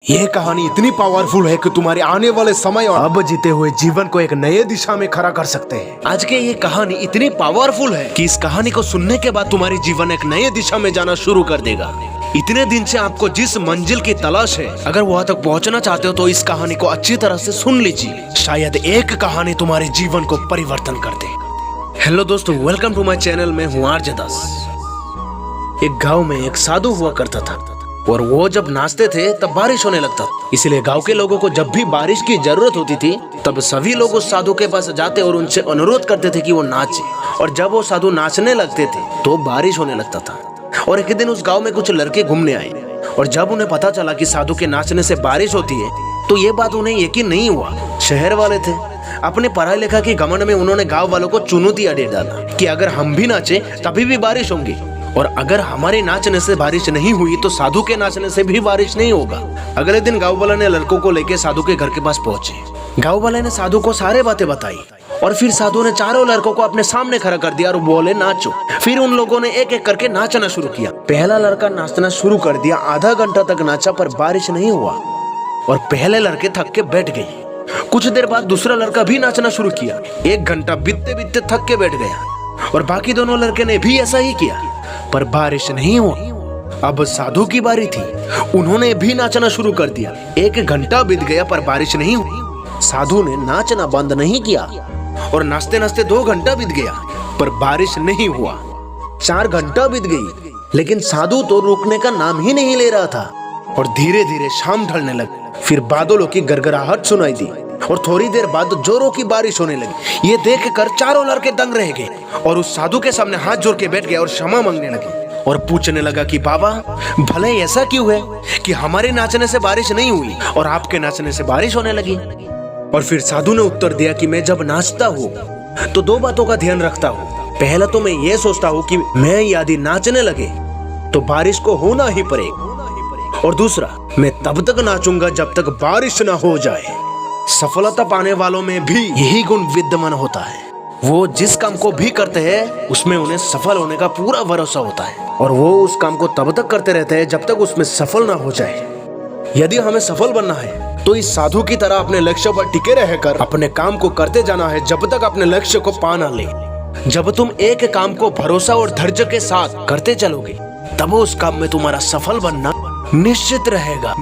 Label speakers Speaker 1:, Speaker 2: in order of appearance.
Speaker 1: ये कहानी इतनी पावरफुल है कि तुम्हारे आने वाले समय और अब जीते हुए जीवन को एक नए दिशा में खड़ा कर सकते हैं। आज के ये कहानी इतनी पावरफुल है कि इस कहानी को सुनने के बाद तुम्हारी जीवन एक नए दिशा में जाना शुरू कर देगा। इतने दिन से आपको जिस मंजिल की तलाश है, अगर वहां तक पहुंचना चाहते हो तो इस कहानी को अच्छी तरह से सुन लीजिए। शायद एक कहानी तुम्हारे जीवन को परिवर्तन कर दे। हेलो दोस्तों, वेलकम टू माय चैनल। मैं हूँ आरजे दास। एक गांव में एक साधु हुआ करता था और वो जब नाचते थे तब बारिश होने लगता था। इसलिए गांव के लोगों को जब भी बारिश की जरूरत होती थी तब सभी लोग उस साधु के पास जाते और उनसे अनुरोध करते थे कि वो नाचे। और जब वो साधु नाचने लगते थे तो बारिश होने लगता था। और एक दिन उस गांव में कुछ लड़के घूमने आए और जब उन्हें पता चला कि साधु के नाचने से बारिश होती है तो ये बात उन्हें यकीन नहीं हुआ। शहर वाले थे, अपने पढ़ाई लिखा के घमंड में उन्होंने गाँव वालों को चुनौतियां दे डाला कि अगर हम भी नाचे तभी भी बारिश होंगी, और अगर हमारे नाचने से बारिश नहीं हुई तो साधु के नाचने से भी बारिश नहीं होगा। अगले दिन गांव वाले ने लड़कों को लेकर साधु के घर के पास पहुंचे। गांव वाले ने साधु को सारे बातें बताई और फिर साधु ने चारों लड़कों को अपने सामने खड़ा कर दिया और बोले नाचो। फिर उन लोगों ने एक एक करके नाचना शुरू किया। पहला लड़का नाचना शुरू कर दिया, आधा घंटा तक नाचा पर बारिश नहीं हुआ और पहले लड़के थक के बैठ गए। कुछ देर बाद दूसरा लड़का भी नाचना शुरू किया। एक घंटा बीतते बीतते थक के बैठ गया और बाकी दोनों लड़के ने भी ऐसा ही किया पर बारिश नहीं हुई। अब साधु की बारी थी, उन्होंने भी नाचना शुरू कर दिया। एक घंटा बीत गया पर बारिश नहीं हुई। साधु ने नाचना बंद नहीं किया और नाचते नाचते 2 घंटा बीत गया पर बारिश नहीं हुआ। 4 घंटा बीत गई लेकिन साधु तो रुकने का नाम ही नहीं ले रहा था और धीरे धीरे शाम ढलने लगी। फिर बादलों की गड़गड़ाहट सुनाई दी और थोड़ी देर बाद जोरों की बारिश होने लगी। ये देखकर चारों लड़के दंग रह गए और उस साधु के सामने हाथ जोड़ के बैठ गए और क्षमा मांगने लगे और पूछने लगा कि बाबा, भले ऐसा क्यों है कि हमारे नाचने से बारिश नहीं हुई और आपके नाचने से बारिश होने लगी। और फिर साधु ने उत्तर दिया कि मैं जब नाचता हूँ तो 2 बातों का ध्यान रखता हूँ। पहला तो मैं ये सोचता हूँ कि मैं यदि नाचने लगे तो बारिश को होना ही पड़ेगा, और दूसरा मैं तब तक नाचूंगा जब तक बारिश ना हो जाए। सफलता पाने वालों में भी यही गुण विद्यमान होता है। वो जिस काम को भी करते हैं उसमें उन्हें सफल होने का पूरा भरोसा होता है और वो उस काम को तब तक करते रहते हैं जब तक उसमें सफल ना हो जाए। यदि हमें सफल बनना है तो इस साधु की तरह अपने लक्ष्य पर टिके रहकर अपने काम को करते जाना है जब तक अपने लक्ष्य को पा ना ले। जब तुम एक काम को भरोसा और धैर्य के साथ करते चलोगे तब उस काम में तुम्हारा सफल बनना निश्चित रहेगा।